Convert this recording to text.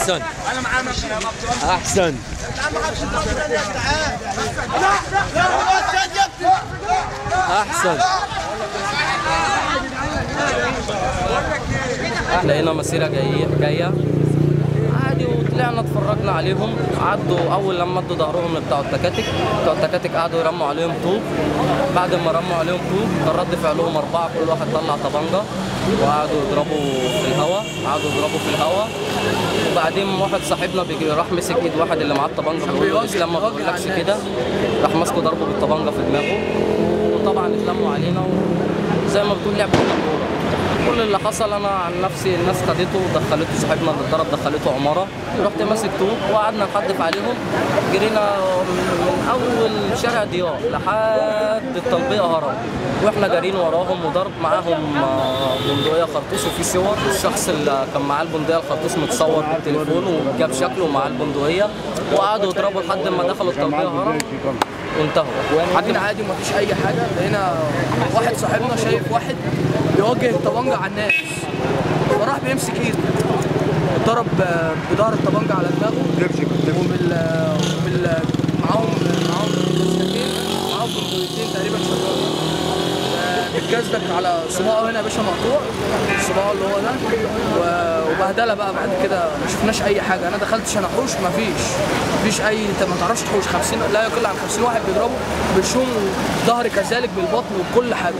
احسن احسن. احسن. لقينا مسيرة جاية عادي وطلعنا اتفرجنا عليهم. عدوا اول لما ادوا ظهرهم بتوع التكاتك قعدوا يرموا عليهم طوب. بعد ما رموا عليهم طوب كان رد فعلهم 4، كل واحد طلع طبنجة وقعدوا يضربوا في الهواء. وبعدين واحد صاحبنا بيجي راح مسك ايد واحد اللي معاه الطبنجة بيقول له الاسلام ما بيقولكش كده، راح ماسكه ضربه بالطبنجة في دماغه. وطبعا اتلموا علينا وزي ما بتقول لعبة الكورة. كل اللي حصل انا عن نفسي الناس خدته ودخلته، صاحبنا اللي اتضرب دخلته عماره، رحت ماسك طوب وقعدنا نحدف عليهم. جرينا من اول شارع ضياء لحد الطلبيه هرم واحنا جارين وراهم، وضرب معاهم بندقيه خرطوش. وفي صور الشخص اللي كان معاه البندقيه الخرطوش متصور بالتليفون وجاب شكله مع البندقيه، وقعدوا يضربوا لحد ما دخلوا الطلبيه هرم وانتهوا. عدينا عادي ومفيش اي حاجه. لقينا واحد صاحبنا شايف واحد بيوجه الطبنجه على الناس، فراح بيمسك ايده اتضرب بظهر الطبنجه على دماغه. معاهم بندقيتين تقريبا شغالين. اتجزلك على صباعه هنا يا باشا مقطوع، صباعه اللي هو ده، وبهدله بقى. بعد كده ما شفناش اي حاجه. انا دخلت عشان احوش، مفيش اي، انت ما تعرفش تحوش. 50 لا يقل عن 50 واحد بيضربوا بالشوم، ظهري كذلك بالبطن وكل حاجه.